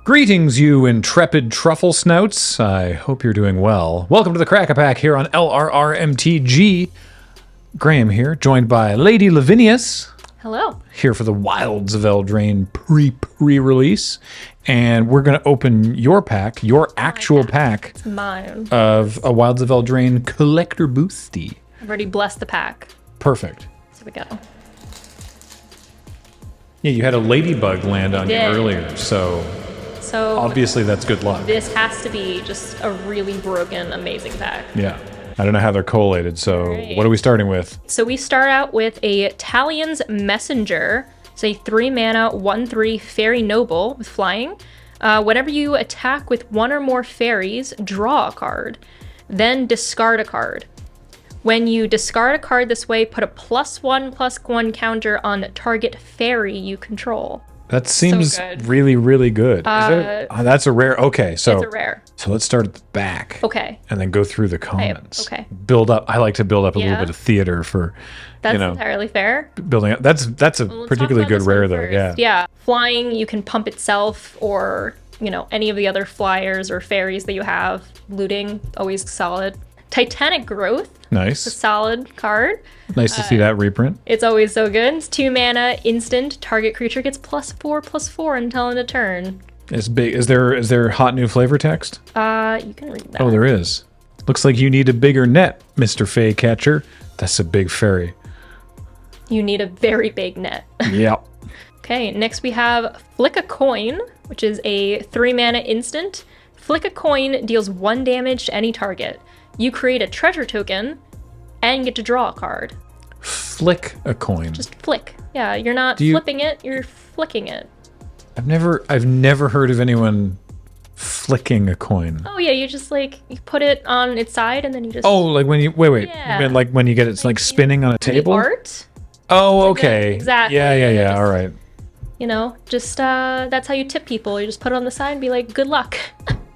Greetings, you intrepid truffle snouts. I hope you're doing well. Welcome to the Crack-A-Pack here on LRRMTG. Graham here, joined by Lady Lavinias. Hello. Here for the Wilds of Eldraine pre-release. And we're going to open your pack, your actual pack. It's mine. Of a Wilds of Eldraine collector boosty. I've already blessed the pack. Perfect. Here we go. Yeah, you had a ladybug land on you earlier, so obviously that's good luck. This has to be just a really broken, amazing pack. Yeah. I don't know how they're collated, so what are we starting with? So we start out with a Talion's Messenger. It's a 3-mana, 1/3 Fairy Noble with flying. Whenever you attack with one or more fairies, draw a card. Then discard a card. When you discard a card this way, put a +1/+1 counter on target fairy you control. That seems really, really good. That's a rare. Okay, so it's a rare. So let's start at the back. Okay. And then go through the comments. Okay. Build up. I like to build up a little bit of theater for. That's entirely fair. Building up. That's a particularly good rare though. Yeah. Yeah. Flying, you can pump itself, or any of the other flyers or fairies that you have. Looting, always solid. Titanic Growth. Nice. A solid card. Nice to see that reprint. It's always so good. It's 2-mana, instant. Target creature gets +4/+4 until end of turn. It's big. Is there hot new flavor text? You can read that. Oh, there is. Looks like you need a bigger net, Mr. Fey Catcher. That's a big fairy. You need a very big net. Yep. Okay, next we have Flick a Coin, which is a 3-mana instant. Flick a coin deals 1 damage to any target. You create a treasure token and get to draw a card. Flick a coin. Just flick. Yeah, you're not flipping it, you're flicking it. I've never heard of anyone flicking a coin. Oh yeah, you just you put it on its side and then you just. Oh, like when you wait. Yeah. You mean like when you get it's like spinning on a table. Art. Oh, okay. Exactly. Yeah. All right. Just that's how you tip people. You just put it on the side and be like, "Good luck."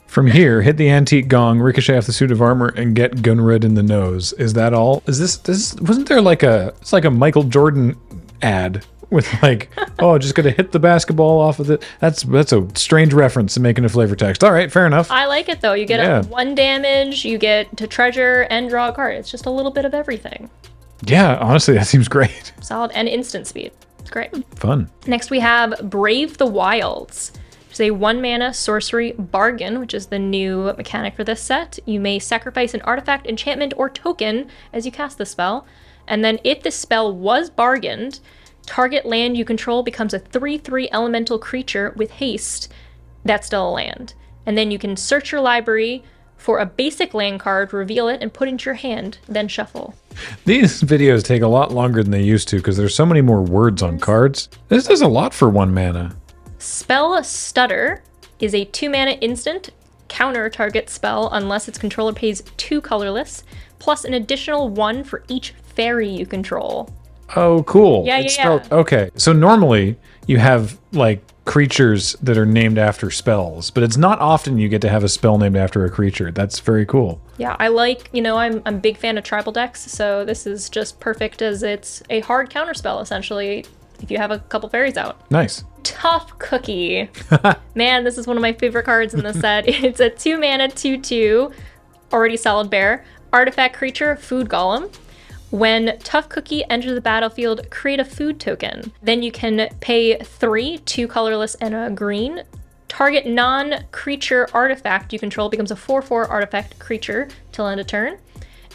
From here, hit the antique gong, ricochet off the suit of armor, and get gun red in the nose. Is that all? Is this wasn't there it's like a Michael Jordan ad with just gonna hit the basketball off of it. That's a strange reference to making a flavor text. All right, fair enough. I like it though. You get 1 damage, you get to treasure and draw a card. It's just a little bit of everything. Yeah, honestly, that seems great. Solid and instant speed. It's great. Fun. Next we have Brave the Wilds. It's a 1-mana sorcery bargain, which is the new mechanic for this set. You may sacrifice an artifact, enchantment, or token as you cast the spell. And then if the spell was bargained, target land you control becomes a 3/3 elemental creature with haste. That's still a land. And then you can search your library for a basic land card, reveal it, and put it into your hand, then shuffle. These videos take a lot longer than they used to because there's so many more words on cards. This does a lot for 1 mana. Spell Stutter is a 2-mana instant. Counter target spell unless its controller pays 2 colorless, plus an additional 1 for each fairy you control. Oh, cool. Yeah. Okay, so normally you have creatures that are named after spells, but it's not often you get to have a spell named after a creature. That's very cool. Yeah, I I'm a big fan of tribal decks, so this is just perfect as it's a hard counter spell essentially if you have a couple fairies out. Nice. Tough Cookie. Man, this is one of my favorite cards in the set. It's a 2-mana 2/2, already solid bear, artifact creature, food golem. When Tough Cookie enters the battlefield, create a food token. Then you can pay 3, 2 colorless and a green. Target non-creature artifact you control becomes a 4/4 artifact creature till end of turn.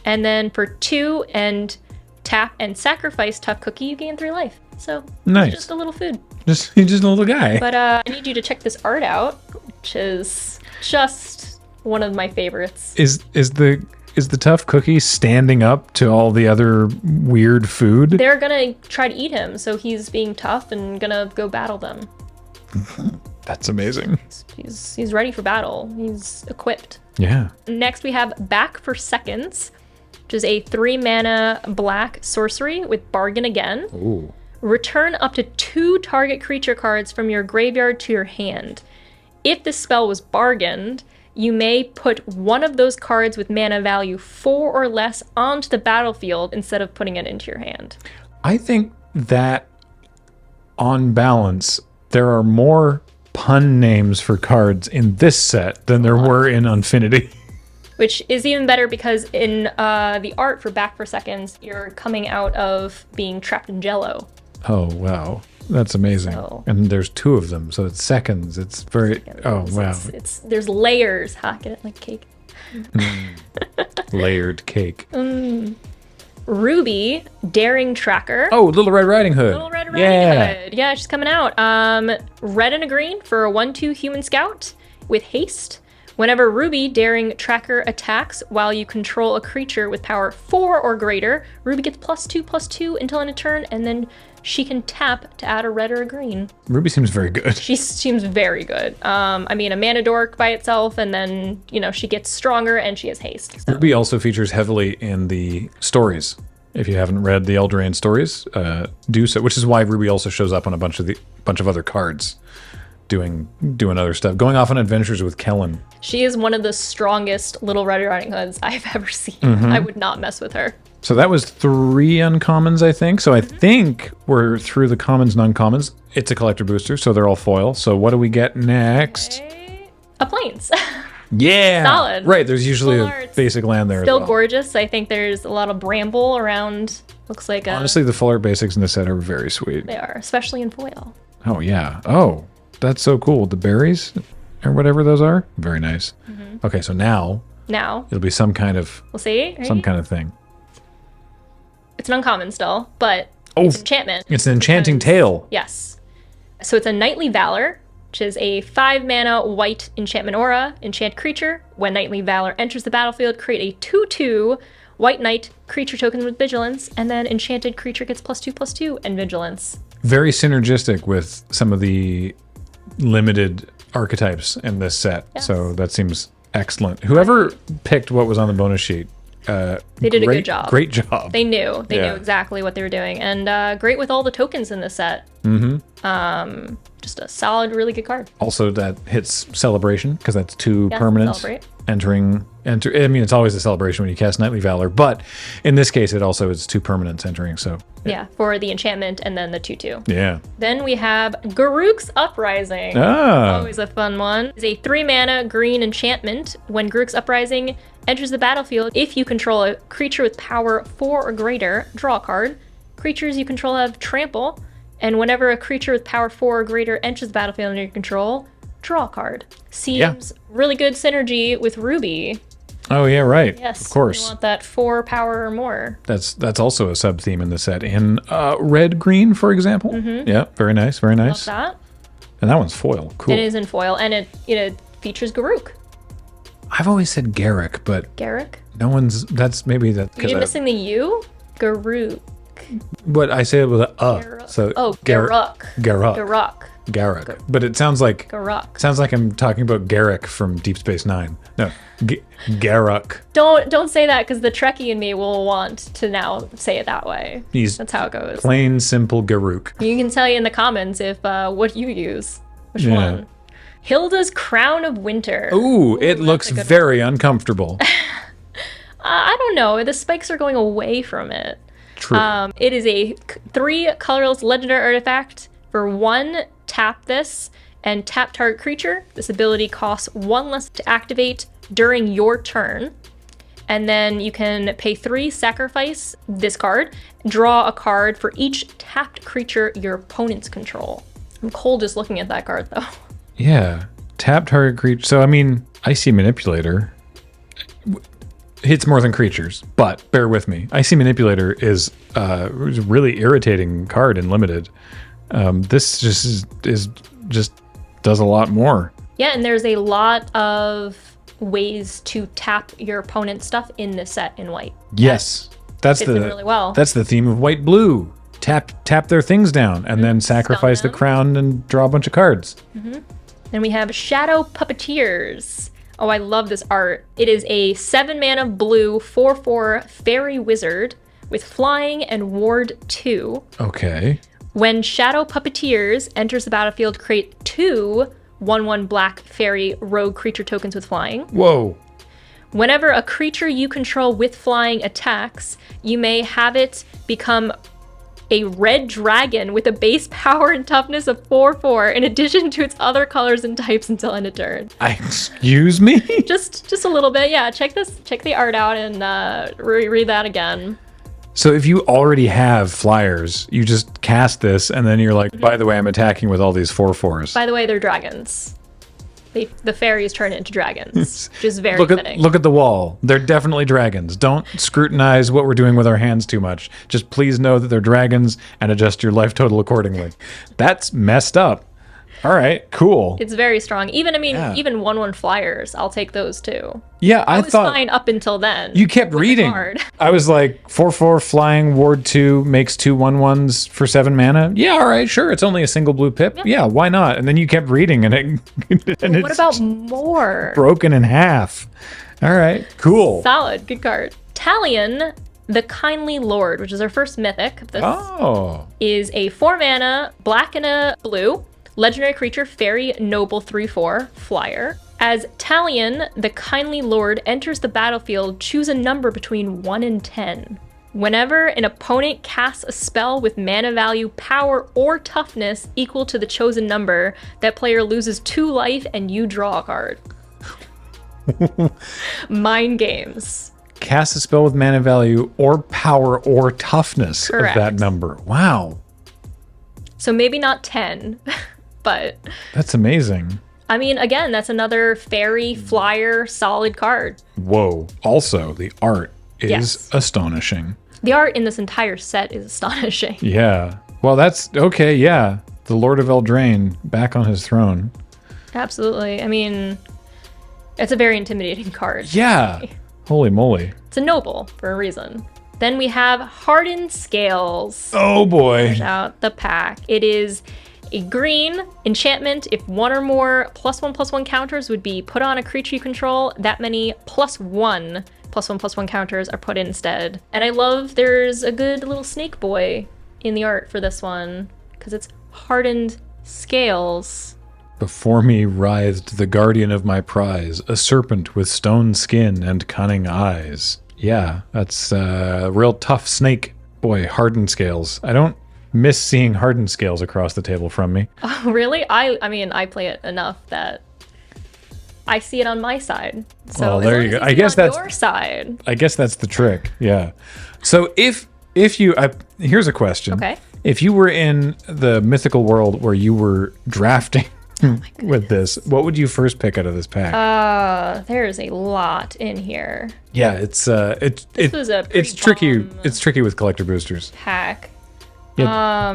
And then for 2 and tap and sacrifice Tough Cookie, you gain 3 life. So nice. It's just a little food. He's just a little guy. But I need you to check this art out, which is just one of my favorites. Is the Tough Cookie standing up to all the other weird food? They're gonna try to eat him, so he's being tough and gonna go battle them. That's amazing. He's ready for battle. He's equipped. Yeah. Next we have Back for Seconds, which is a 3-mana black sorcery with bargain again. Ooh. Return up to 2 target creature cards from your graveyard to your hand. If this spell was bargained, you may put one of those cards with mana value 4 or less onto the battlefield instead of putting it into your hand. I think that on balance, there are more pun names for cards in this set than there were in Unfinity. Which is even better because in the art for Back for Seconds, you're coming out of being trapped in jello. Oh, wow. That's amazing. So- And there's 2 of them, so it's seconds. It's very... Oh, wow. There's layers. Ha, get it like cake. Layered cake. Ruby, Daring Tracker. Oh, Little Red Riding Hood. Little Red Riding Hood. Yeah, she's coming out. Red and a green for a 1/2 human scout with haste. Whenever Ruby, Daring Tracker, attacks while you control a creature with power 4 or greater, Ruby gets +2/+2 until end of turn, and then she can tap to add a red or a green. Ruby seems very good. She seems very good. I mean, a mana dork by itself, and then, she gets stronger and she has haste. So. Ruby also features heavily in the stories. If you haven't read the Eldraine stories, do so, which is why Ruby also shows up on a bunch of other cards. Doing other stuff, going off on adventures with Kellen. She is one of the strongest Little Red Riding Hoods I've ever seen. I would not mess with her. So that was 3 uncommons, I think. So I think we're through the commons and uncommons. It's a collector booster, so they're all foil. So what do we get next? Okay. A Plains. Yeah. Solid. Right, there's usually Full a arts. basic land there Still as well. gorgeous. I think there's a lot of bramble around. Looks like Honestly, the full art basics in this set are very sweet. they are, especially in foil. Oh, yeah. Oh, that's so cool. The berries or whatever those are. Very nice. Okay, so now Now, it'll be some kind of we'll see. Right? some kind of thing. It's an uncommon still, but Oh, it's enchantment. it's an enchanting because- tale. Yes. So it's a Knightly Valor, which is a 5-mana white enchantment aura. Enchant creature. When Knightly Valor enters the battlefield, create a 2/2 white knight creature token with vigilance, and then enchanted creature gets +2/+2 and vigilance. Very synergistic with some of the limited archetypes in this set. Yes. So that seems excellent. Whoever picked what was on the bonus sheet, They did a good job. Great job. They knew. They Yeah. knew exactly what they were doing. And great with all the tokens in this set. Just a solid, really good card. Also, that hits celebration because that's 2 Yeah, permanents celebrate. I mean, it's always a celebration when you cast Knightly Valor, but in this case, it also is 2 permanents entering. So Yeah, for the enchantment and then the 2/2. yeah. Then we have Garruk's Uprising. Ah, Always a fun one. It's a 3-mana green enchantment. When Garruk's Uprising enters the battlefield, if you control a creature with power 4 or greater, draw a card. Creatures you control have trample, and whenever a creature with power 4 or greater enters the battlefield under your control, draw a card. Seems really good synergy with Ruby. oh yeah, right. Yes, of course. We want that 4 power or more. That's also a sub theme in the set. In red green, for example. Yeah, very nice, very Love nice. that. And that one's foil. Cool. It is in foil, and it features Garruk. I've always said Garrick, but Garruk. no one's. That's maybe that Are because you missing the U? Garruk. But I say it with a Garruk. so Oh, Garruk. Garruk. Garruk. Garrick. But it sounds like Garruk. I'm talking about Garrick from Deep Space Nine. No, Garruk. Don't say that because the Trekkie in me will want to now say it that way. He's That's how it goes. plain simple Garuk. You can tell you in the comments if what you use. Which Yeah. one? Hilda's Crown of Winter. Ooh, it looks a good very uncomfortable. I don't know. The spikes are going away from it. True. It is a 3 colorless legendary artifact. For 1, tap this and tap target creature. This ability costs 1 less to activate during your turn. And then you can pay 3, sacrifice this card, draw a card for each tapped creature your opponents control. I'm cold just looking at that card though. Yeah. Tap target creature. So, I mean, Icy Manipulator hits more than creatures, but bear with me. Icy Manipulator is a really irritating card in Limited. This just just does a lot more. Yeah, and there's a lot of ways to tap your opponent's stuff in this set in white. Yes. That's fits in really well. That's the theme of White Blue. Tap their things down and then sacrifice the them. crown and draw a bunch of cards. Then we have Shadow Puppeteers. Oh, I love this art. It is a 7-mana blue 4/4 fairy wizard with flying and ward 2. Okay. When Shadow Puppeteers enters the battlefield, create 2 1/1 black fairy rogue creature tokens with flying. Whoa. Whenever a creature you control with flying attacks, you may have it become a red dragon with a base power and toughness of 4/4 in addition to its other colors and types until end of turn. Excuse me? Just a little bit. Yeah, check the art out and read that again. So if you already have flyers, you just cast this, and then you're like, by the way, I'm attacking with all these 4/4s. By the way, they're dragons. The fairies turn into dragons, which is very Look fitting. at the wall. They're definitely dragons. Don't scrutinize what we're doing with our hands too much. Just please know that they're dragons and adjust your life total accordingly. That's messed up. All right, cool. It's very strong. Even Yeah. even 1/1 flyers, I'll take those too. Yeah, I It was thought fine up until then. you kept with the reading. card. I was like, 4/4 flying ward 2 makes 2 1/1s for 7 mana. Yeah, all right, sure. It's only a single blue pip. Yeah, why not? And then you kept reading, and and What it's about more? broken in half. All right, cool. Solid, good card. Talion, the Kindly Lord, which is our first mythic of this, Oh, is a 4 mana, black and a blue, legendary creature, fairy, noble, 3/4, flyer. As Talion, the Kindly Lord, enters the battlefield, choose a number between 1 and 10. Whenever an opponent casts a spell with mana value, power, or toughness equal to the chosen number, that player loses 2 life and you draw a card. Mind games. cast a spell with mana value or power or toughness Correct. of that number. Wow, So maybe not 10, but that's amazing. I mean, again, that's another fairy flyer solid card. Whoa. Also, the art is Yes. astonishing. The art in this entire set is astonishing. Yeah. Well, that's okay. Yeah. The Lord of Eldraine back on his throne. Absolutely. I mean, it's a very intimidating card. Yeah. Holy moly. It's a noble for a reason. Then we have Hardened Scales. Oh boy. Out the pack. It is a green enchantment. If 1 or more +1/+1 counters would be put on a creature you control, that many +1/+1/+1 counters are put in instead. And I love there's a good little snake boy in the art for this one because it's Hardened Scales. Before me writhed the guardian of my prize, a serpent with stone skin and cunning eyes. Yeah, that's a real tough snake. Boy, Hardened Scales. I don't miss seeing Hardened Scales across the table from me. Oh, really? I mean, I play it enough that I see it on my side. So Well, as there long you as go. it's I guess on that's- your side. I guess that's the trick. Yeah. So if you here's a question. Okay. If you were in the mythical world where you were drafting with this, what would you first pick out of this pack? There's a lot in here. Yeah, it's was a pretty it's tricky. bomb It's tricky with collector boosters. Pack. Yeah,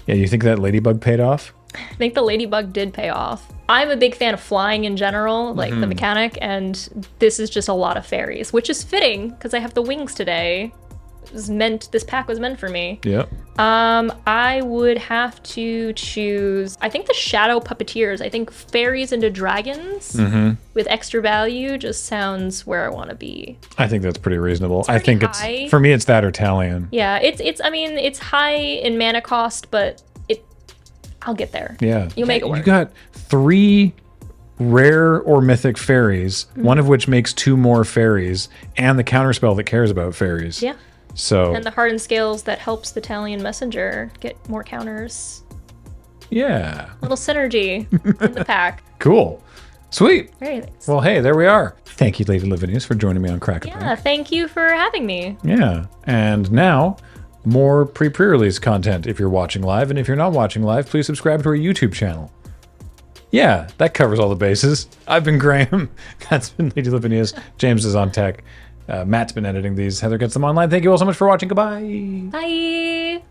you think that ladybug paid off? I think the ladybug did pay off. I'm a big fan of flying in general, like the mechanic, and this is just a lot of fairies, which is fitting because I have the wings today. This pack was meant for me. Yep. I would have to choose, I think the Shadow Puppeteers. I think fairies into dragons with extra value just sounds where I want to be. I think that's pretty reasonable. I pretty think high. it's for me. It's that or Talion. Yeah, I mean, it's high in mana cost, but I'll get there. Yeah. You'll make it work. You got 3 rare or mythic fairies, one of which makes 2 more fairies, and the counterspell that cares about fairies. Yeah. So And the Hardened Scales that helps the Talion Messenger get more counters. yeah, Little synergy in the pack. cool, sweet. Very nice. Well, hey, there we are. Thank you, Lady Lavinias, for joining me on Crack a Yeah, Pack. thank you for having me. Yeah, and now more pre-release content if you're watching live, and if you're not watching live, please subscribe to our YouTube channel. Yeah, that covers all the bases. I've been Graham. That's been Lady Lavinias. James is on tech. Matt's been editing these. Heather gets them online. Thank you all so much for watching. Goodbye. Bye.